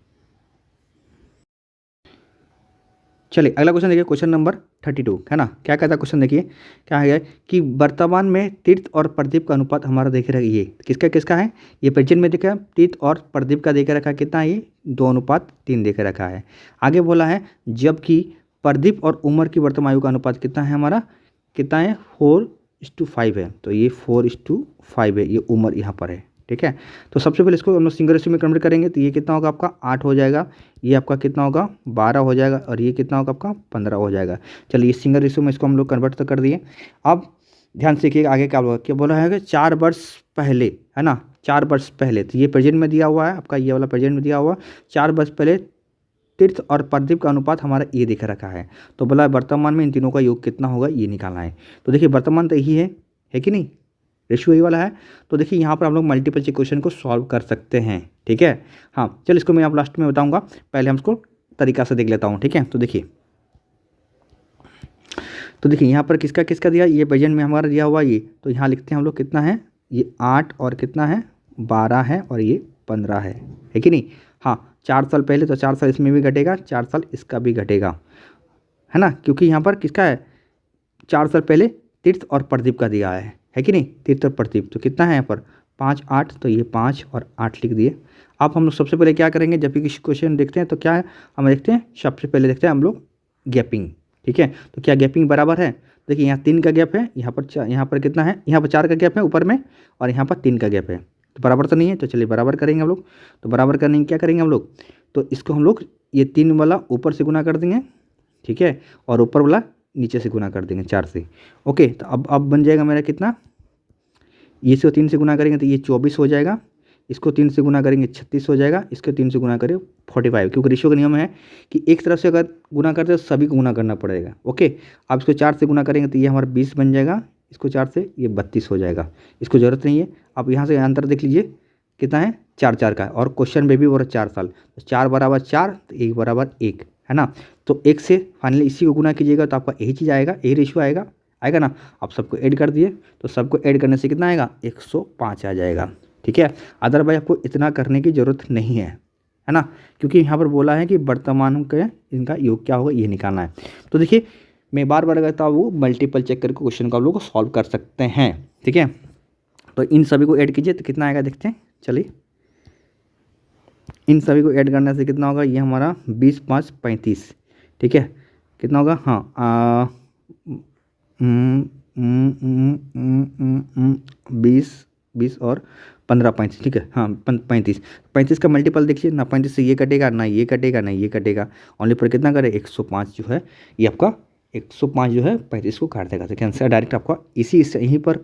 चलिए अगला क्वेश्चन देखिए, क्वेश्चन नंबर 32 है ना। क्या कहता है क्वेश्चन, देखिए क्या है कि वर्तमान में तीर्थ और प्रदीप का अनुपात हमारा देखे रखा, ये किसका किसका है, ये प्रेजेंट में देखा तीर्थ और प्रदीप का देखे रखा है कितना है, ये 2:3 देखे रखा है। आगे बोला है जबकि प्रदीप और उमर की वर्तमान आयु का अनुपात कितना है हमारा, कितना है 4:5 है। तो ये 4:5 है, ये उम्र यहाँ पर है, ठीक है। तो सबसे पहले इसको हम लोग सिंगल रेशियो में कन्वर्ट करेंगे तो ये कितना होगा आपका 8 हो जाएगा, ये आपका कितना होगा 12 हो जाएगा, और ये कितना होगा आपका 15 हो जाएगा। चलिए सिंगल रेशियो में इसको हम लोग कन्वर्ट तो कर दिए। अब ध्यान से देखिएगा आगे क्या बोला, क्या बोला है कि 4 वर्ष पहले, है ना, 4 वर्ष पहले, तो ये प्रेजेंट में दिया हुआ है आपका, ये वाला प्रेजेंट में दिया हुआ 4 वर्ष पहले तीर्थ और प्रदीप का अनुपात हमारा ये दिख रखा है। तो बोला वर्तमान में इन तीनों का योग कितना होगा ये निकालना है। तो देखिए वर्तमान तो यही है कि नहीं, रेशियो यही वाला है। तो देखिए यहाँ पर हम लोग मल्टीपल चेक क्वेश्चन को सॉल्व कर सकते हैं, ठीक है। हाँ चल इसको मैं आप लास्ट में बताऊंगा, पहले हम इसको तरीका से देख लेता हूँ, ठीक है। तो देखिए यहाँ पर किसका किसका दिया, ये प्रेजेंट में हमारा दिया हुआ ये, तो यहाँ लिखते हैं हम लोग कितना है, ये 8 और कितना है 12 है, और ये 15 है कि नहीं। हाँ 4 साल पहले, तो 4 साल इसमें भी घटेगा, 4 साल इसका भी घटेगा, है ना, क्योंकि यहाँ पर किसका है 4 साल पहले तीर्थ और प्रदीप का दिया है कि नहीं, तीर्थ और प्रदीप। तो कितना है यहाँ पर 5 8, तो ये 5 और 8 लिख दिए। अब हम लोग सबसे पहले क्या करेंगे, जब भी किसी क्वेश्चन देखते हैं तो क्या है, हम देखते हैं सबसे पहले देखते हैं हम लोग गैपिंग, ठीक है। तो क्या गैपिंग बराबर है, देखिए यहाँ 3 का गैप है, यहाँ पर कितना है, यहाँ पर 4 का गैप है ऊपर में, और यहाँ पर 3 का गैप है, तो बराबर तो नहीं है। तो चलिए बराबर करेंगे हम लोग। तो बराबर करने की क्या करेंगे हम लोग, तो इसको हम लोग ये 3 वाला ऊपर से गुना कर देंगे, ठीक है, और ऊपर वाला नीचे से गुना कर देंगे 4 से। ओके, तो अब बन जाएगा मेरा कितना, ये इसको 3 से गुना करेंगे तो ये 24 हो जाएगा, इसको 3 से गुना करेंगे 36 हो जाएगा, इसको 3 से गुना करें 45, क्योंकि रेशियो का नियम है कि एक तरफ से अगर गुना करते हैं तो सभी को गुना करना पड़ेगा। ओके, अब इसको 4 से गुना करेंगे तो ये हमारा 20 बन जाएगा, इसको 4 से ये 32 हो जाएगा, इसको ज़रूरत नहीं है। अब यहाँ से आंसर देख लीजिए कितना है 4 4 का, और क्वेश्चन में भी बोला 4 साल, तो 4 बराबर 4, तो 1 बराबर 1, है ना। तो 1 से फाइनली इसी को गुना कीजिएगा तो आपका यही चीज़ आएगा, यही रेशियो आएगा ना। आप सबको ऐड कर दिए, तो सबको ऐड करने से कितना आएगा 105 आ जाएगा, ठीक है। अदरवाइज आपको इतना करने की ज़रूरत नहीं है ना, क्योंकि यहाँ पर बोला है कि वर्तमान के इनका योग क्या होगा ये निकालना है। तो देखिए मैं बार बार कहता हूँ मल्टीपल चेक करके क्वेश्चन को आप लोग सॉल्व कर सकते हैं, ठीक है। तो इन सभी को ऐड कीजिए तो कितना आएगा देखते हैं, चलिए इन सभी को ऐड करने से कितना होगा, ये हमारा 20 5 35, ठीक है, कितना होगा, हाँ 20 और 15 35, ठीक है, हाँ 35 का मल्टीपल देखिए ना, 35 से ये कटेगा ना, ये कटेगा ना, ये कटेगा, ओनली पर कितना करे 105 जो है, ये आपका 105 जो है 35 को काट देगा। तो कैंसर डायरेक्ट आपका इसी से यहीं पर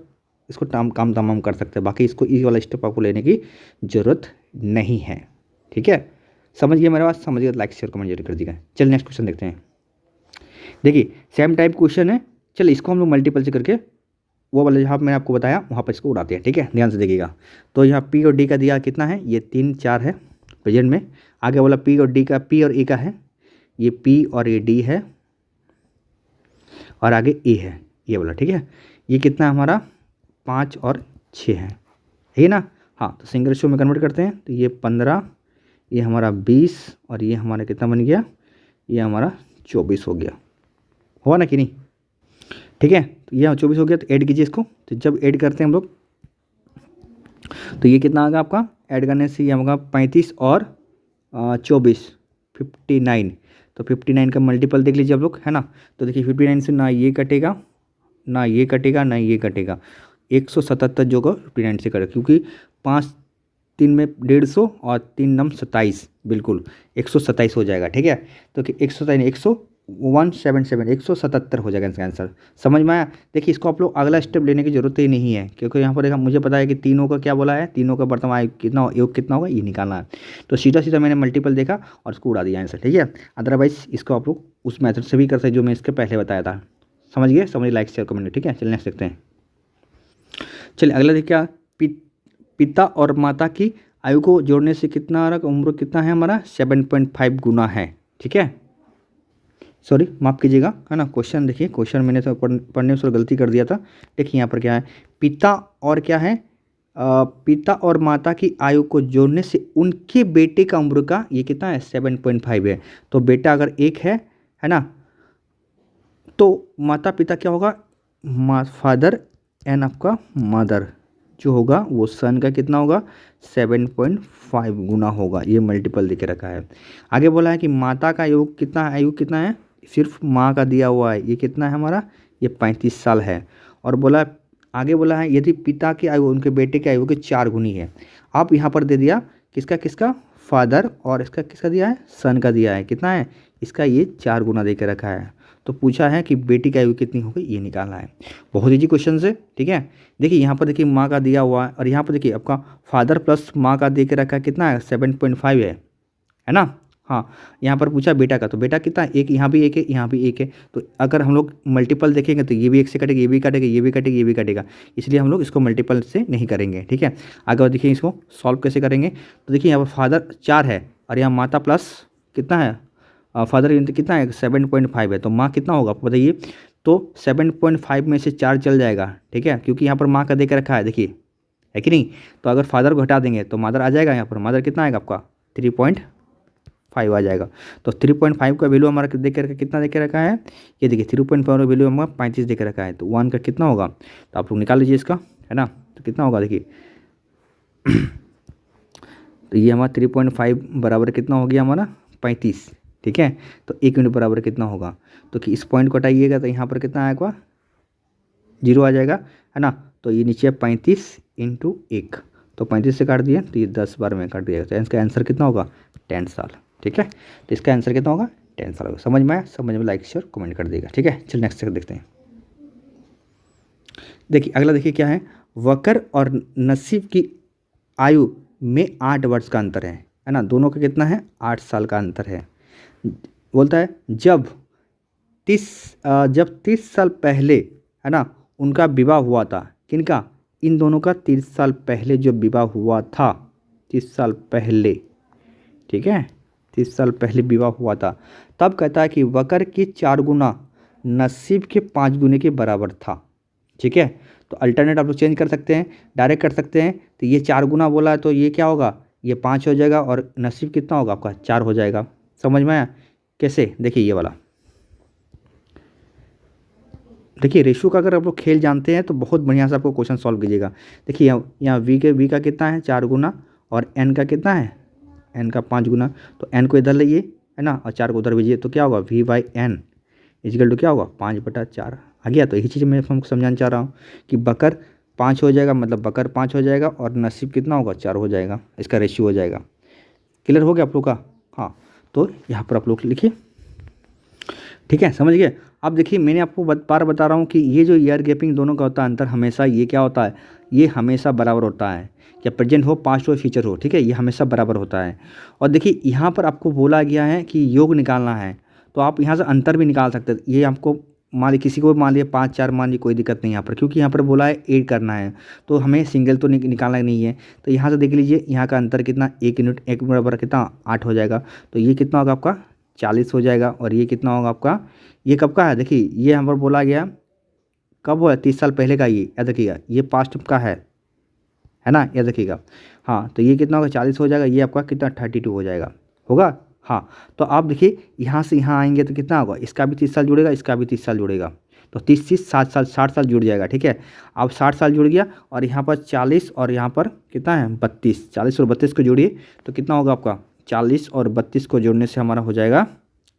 इसको काम तमाम कर सकते हैं, बाकी इसको इस वाला स्टेप आपको लेने की ज़रूरत नहीं है, ठीक है। समझिए मेरे बात, समझिए लाइक शेयर कमेंट जरूर कर दीजिएगा। चलिए नेक्स्ट क्वेश्चन देखते हैं। देखिए सेम टाइप क्वेश्चन है, चलिए इसको हम लोग मल्टीपल से करके वो वाला जहाँ मैंने आपको बताया वहाँ पर इसको उड़ाते हैं, ठीक है, ध्यान से देखिएगा। तो यहाँ पी और डी का दिया कितना है, ये 3 4 है प्रेजेंट में। आगे वाला पी और डी का, पी और ए का है, ये पी और ये डी है, और आगे ए है ये वाला, ठीक है। ये कितना हमारा 5 और 6 है ना। हाँ तो सिंगल रेशियो में कन्वर्ट करते हैं तो ये 15, ये हमारा 20, और ये हमारा कितना बन गया, ये हमारा 24 हो गया, हुआ ना कि नहीं, ठीक है। तो ये 24 हो गया, तो ऐड कीजिए इसको। तो जब ऐड करते हैं हम लोग तो ये कितना आएगा आपका, ऐड करने से ये होगा 35 और 24 59, तो 59 का मल्टीपल देख लीजिए आप लोग, है ना। तो देखिए 59 से ना ये कटेगा ना ये कटेगा ना ये कटेगा, 177 जो को 59 से कटेगा, क्योंकि 5 3 में 150 और 3 9 27, बिल्कुल 127 हो जाएगा, ठीक है। तो 177 हो जाएगा इसका आंसर, समझ में आया। देखिए इसको आप लोग अगला स्टेप लेने की जरूरत ही नहीं है, क्योंकि यहाँ पर देखा मुझे पता है कि तीनों का क्या बोला है, तीनों का वर्तमान कितना योग कितना होगा ये निकालना है। तो सीधा सीधा मैंने मल्टीपल देखा और इसको उड़ा दिया आंसर, ठीक है। अदरवाइज इसको आप लोग उस मेथड से भी कर सकते जो मैं इसके पहले बताया था, समझ गए, समझिए लाइक शेयर कमेंट, ठीक है। चलिए नेक्स्ट देखते हैं। चलिए अगला देखिए, पिता और माता की आयु को जोड़ने से कितना आ रहा, उम्र कितना है हमारा 7.5 गुना है, ठीक है। सॉरी माफ़ कीजिएगा, है ना। क्वेश्चन देखिए, क्वेश्चन मैंने तो पढ़ने में गलती कर दिया था। देखिए यहाँ पर क्या है, पिता और क्या है, पिता और माता की आयु को जोड़ने से उनके बेटे का उम्र का ये कितना है 7.5 है। तो बेटा अगर 1 है ना, तो माता पिता क्या होगा, फादर एंड आपका मदर जो होगा वो सन का कितना होगा 7.5 गुना होगा। ये मल्टीपल देके रखा है। आगे बोला है कि माता का योग कितना, आयु कितना है, सिर्फ माँ का दिया हुआ है, ये कितना है हमारा, ये 35 साल है। और बोला आगे बोला है यदि पिता की आयु उनके बेटे की आयु के 4 गुनी है। आप यहाँ पर दे दिया किसका किसका, फादर, और इसका किसका दिया है, सन का दिया है, कितना है इसका, ये 4 गुना दे के रखा है। तो पूछा है कि बेटी की आयु कितनी होगी, ये निकालना है। बहुत ईजी क्वेश्चन है, ठीक है। देखिए यहाँ पर देखिए माँ का दिया हुआ है, और यहाँ पर देखिए आपका फादर प्लस माँ का दे के रखा है, कितना है 7.5 है ना। हाँ, यहाँ पर पूछा बेटा का, तो बेटा कितना है, एक, यहाँ भी एक है, यहाँ भी एक है। तो अगर हम लोग मल्टीपल देखेंगे तो ये भी एक से कटेगा, ये भी कटेगा, ये भी कटेगा, ये भी कटेगा, इसलिए हम लोग इसको मल्टीपल से नहीं करेंगे, ठीक है। आगे और देखिए इसको सॉल्व कैसे करेंगे। तो देखिए यहाँ पर फादर 4 है, और यहाँ माता प्लस कितना है, फादर कितना है 7.5 है, तो माँ कितना होगा आपको बताइए। तो 7.5 में से 4 चल जाएगा, ठीक है, क्योंकि यहाँ पर माँ का देकर रखा है, देखिए है कि नहीं। तो अगर फादर को हटा देंगे तो मदर आ जाएगा, यहाँ पर मदर कितना आएगा आपका 3.5 आ जाएगा। तो 3.5 का वैल्यू हमारा देख कर कितना देख के रखा है, ये देखिए 3.5 का वैल्यू हमारा 35 देख रखा है। तो 1 का कितना होगा, तो आप लोग निकाल लीजिए इसका, है ना। तो कितना होगा देखिए तो ये हमारा 3.5 बराबर कितना हो गया हमारा 35, ठीक है। तो 1 यूनिट बराबर कितना होगा, तो कि इस पॉइंट को हटाइएगा तो यहाँ पर कितना आएगा 0 आ जाएगा, है ना। तो ये नीचे 35 × 1, तो 35 से काट दिया तो ये 10 बार में काट दिया, तो इसका आंसर कितना होगा 10 साल, ठीक है। तो इसका आंसर कितना होगा 10 साल होगा। समझ में आया, समझ में लाइक शेयर कमेंट कर देगा, ठीक है। चलिए नेक्स्ट देखते हैं। देखिए अगला देखिए क्या है, वकर और नसीब की आयु में 8 वर्ष का अंतर है ना। दोनों का कितना है 8 साल का अंतर है। बोलता है जब 30 साल पहले, है ना, उनका विवाह हुआ था, किनका, इन दोनों का 30 साल पहले जो विवाह हुआ था, 30 साल पहले, ठीक है, 30 साल पहले विवाह हुआ था, तब कहता है कि वकर की 4 गुना नसीब के 5 गुने के बराबर था, ठीक है। तो अल्टरनेट आप लोग चेंज कर सकते हैं, डायरेक्ट कर सकते हैं। तो ये 4 गुना बोला है तो ये क्या होगा, ये 5 हो जाएगा, और नसीब कितना होगा आपका 4 हो जाएगा। समझ में आया कैसे, देखिए ये वाला, देखिए रेशियो का अगर आप लोग खेल जानते हैं तो बहुत बढ़िया से आपको क्वेश्चन सॉल्व कीजिएगा। देखिए यहाँ वी का कितना है 4 गुना, और एन का कितना है, एन का 5 गुना। तो एन को इधर लाइए, है ना, और 4 को उधर भेजिए, तो क्या होगा V/N इक्वल टू क्या होगा 5/4 आ गया। तो यही चीज़ मैं हमको समझाना चाह रहा हूँ कि बकर 5 हो जाएगा, मतलब बकर 5 हो जाएगा, और नसीब कितना होगा 4 हो जाएगा, इसका रेशियो हो जाएगा। क्लियर हो गया आप लोग का, हाँ। तो यहाँ पर आप लोग लिखिए, ठीक है, समझ गए। अब देखिए मैंने आपको बार बता रहा हूँ कि ये जो ईयर गैपिंग दोनों का होता है अंतर, हमेशा ये क्या होता है, ये हमेशा बराबर होता है, या प्रेजेंट हो, पास्ट हो, फ्यूचर हो, ठीक है, ये हमेशा बराबर होता है। और देखिए यहाँ पर आपको बोला गया है कि योग निकालना है, तो आप यहाँ से अंतर भी निकाल सकते हैं। ये आपको मान लीजिए किसी को मान लिया 5 4 मान लीजिए, कोई दिक्कत नहीं यहाँ पर, क्योंकि यहाँ पर बोला है ऐड करना है, तो हमें सिंगल तो निकालना नहीं है। तो यहाँ से देख लीजिए यहाँ का अंतर कितना, 1 यूनिट, 1 बराबर कितना 8 हो जाएगा। तो ये कितना होगा आपका 40 हो जाएगा, और ये कितना होगा आपका, ये कब का है, देखिए ये यहाँ पर बोला गया कब हुआ 30 साल पहले का, ये याद रखिएगा, ये पास्ट का है ना, याद रखिएगा। हाँ, तो ये कितना होगा 40 हो जाएगा, ये आपका कितना 32 हो जाएगा, होगा। हाँ, तो आप देखिए यहाँ से यहाँ आएंगे तो कितना होगा, इसका भी 30 साल जुड़ेगा, इसका भी 30 साल जुड़ेगा, तो 30 60 साल 60 साल जुड़ जाएगा, ठीक है। अब 60 साल जुड़ गया, और यहाँ पर 40 और यहाँ पर कितना है 32, 40 और 32 को जोड़िए तो कितना होगा आपका 40 और 32 को जोड़ने से हमारा हो जाएगा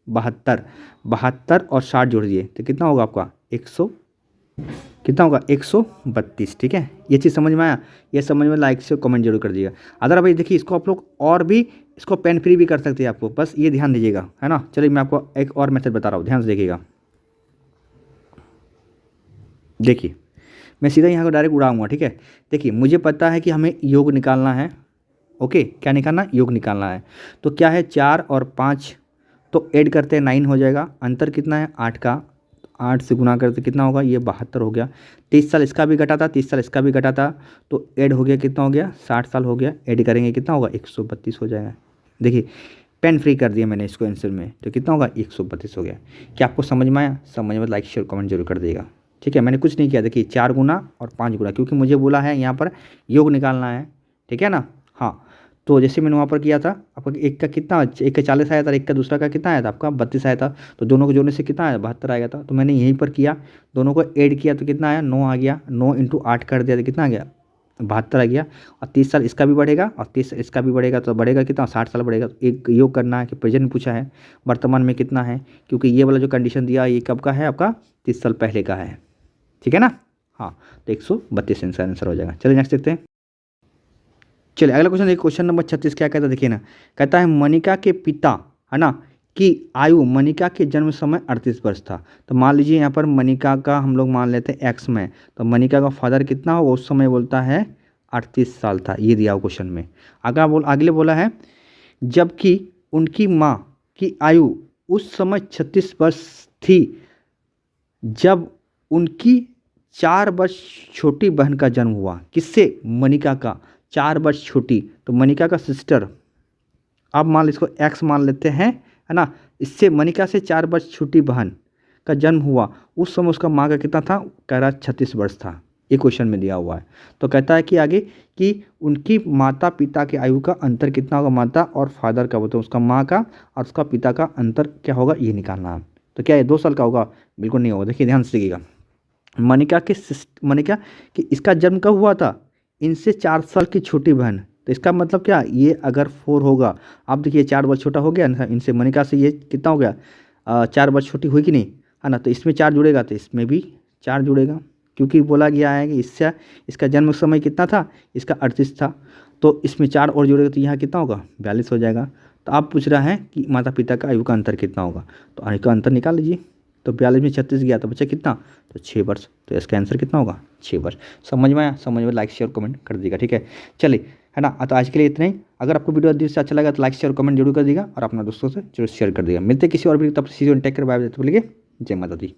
72, 72 और 60 जोड़ दिए तो कितना होगा आपका 100, कितना होगा 132, ठीक है। ये चीज़ समझ में आया, ये समझ में लाइक से कमेंट जरूर कर दीजिएगा। अदरवाइज देखिए इसको आप लोग और भी इसको पेन फ्री भी कर सकते हैं, आपको बस ये ध्यान दीजिएगा, है ना। चलिए मैं आपको एक और मेथड बता रहा हूँ, ध्यान से देखिएगा। देखिए मैं सीधा यहाँ को डायरेक्ट उड़ाऊंगा, ठीक है। देखिए मुझे पता है कि हमें योग निकालना है, ओके, क्या निकालना है, योग निकालना है। तो क्या है 4 और 5 तो ऐड करते हैं 9 हो जाएगा, अंतर कितना है 8 का, 8 से गुना करते कितना होगा, ये 72 हो गया। 30 साल इसका भी घटा था, 30 साल इसका भी घटा था, तो ऐड हो गया कितना हो गया 60 साल हो गया, ऐड करेंगे कितना होगा 132 हो जाएगा। देखिए पेन फ्री कर दिया मैंने इसको आंसर में, तो कितना होगा 132 हो गया। क्या आपको समझ में आया, समझ में लाइक शेयर कमेंट जरूर कर देगा, ठीक है। मैंने कुछ नहीं किया, देखिए 4 गुना और 5 गुना, क्योंकि मुझे बोला है यहाँ पर योग निकालना है, ठीक है ना। हाँ, तो जैसे मैंने वहाँ पर किया था, आपका एक का कितना, एक का 40 आया था, एक का दूसरा का कितना आया था आपका 32 आया था। तो दोनों को जोड़ने से कितना आया, 72 आया था। तो मैंने यहीं पर किया, दोनों को ऐड किया तो कितना आया, 9 आ गया। 9 इंटू 8 कर दिया तो कितना आ गया, 72 आ गया। और 30 साल इसका भी बढ़ेगा और 30 इसका भी बढ़ेगा, तो बढ़ेगा कितना, 60 साल बढ़ेगा। तो एक योग करना है कि प्रेजेंट में पूछा है, वर्तमान में कितना है, क्योंकि ये वाला जो कंडीशन दिया ये कब का है आपका, 30 साल पहले का है। ठीक है ना। हाँ, तो 132 आंसर हो जाएगा। चलिए नेक्स्ट देखते हैं। चलिए अगला क्वेश्चन देखिए, क्वेश्चन नंबर 36 क्या कहता है देखिए ना। कहता है मनिका के पिता, है ना, की आयु मनिका के जन्म समय 38 वर्ष था। तो मान लीजिए यहाँ पर मनिका का हम लोग मान लेते हैं एक्स में, तो मनिका का फादर कितना हो उस समय, बोलता है 38 साल था, ये दिया क्वेश्चन में। अगले बोला है जबकि उनकी माँ की आयु उस समय 36 वर्ष थी जब उनकी 4 वर्ष छोटी बहन का जन्म हुआ। किससे, मनिका का 4 वर्ष छोटी, तो मनिका का सिस्टर, अब मान लो इसको एक्स मान लेते हैं, है ना। इससे मनिका से 4 वर्ष छोटी बहन का जन्म हुआ, उस समय उसका माँ का कितना था, कह रहा 36 वर्ष था। ये क्वेश्चन में दिया हुआ है। तो कहता है कि आगे कि उनकी माता पिता के आयु का अंतर कितना होगा, माता और फादर का, बोलते उसका माँ का और उसका पिता का अंतर क्या होगा, ये निकालना है। तो क्या ये 2 साल का होगा, बिल्कुल नहीं होगा। देखिए ध्यान से देखिएगा, मनिका कि इसका जन्म कब हुआ था, इनसे 4 साल की छोटी बहन, तो इसका मतलब क्या, ये अगर 4 होगा, आप देखिए 4 वर्ष छोटा हो गया ना इनसे, मनिका से ये कितना हो गया, 4 वर्ष छोटी हुई कि नहीं, है ना। तो इसमें 4 जुड़ेगा तो इसमें भी 4 जुड़ेगा, क्योंकि बोला गया है कि इससे इसका जन्म समय कितना था, इसका 38 था, तो इसमें 4 और जुड़ेगा तो यहाँ कितना होगा, 42 हो जाएगा। तो आप पूछ रहा है कि माता पिता का आयु का अंतर कितना होगा, तो आयु का अंतर निकाल लीजिए। तो 42 में 36 गया तो बचा कितना, तो 6 वर्ष। तो इसका आंसर कितना होगा, 6 वर्ष। समझ में आया, समझ में लाइक शेयर कमेंट कर दीजिएगा, ठीक है। चलिए, है ना। तो आज के लिए इतना ही। अगर आपको वीडियो दिल से अच्छा लगा तो लाइक शेयर कमेंट जरूर कर दीजिएगा और अपना दोस्तों से जरूर शेयर कर दीजिएगा। मिलते किसी और वीडियो, तब टेक केयर, बाय बाय, जय माता दी।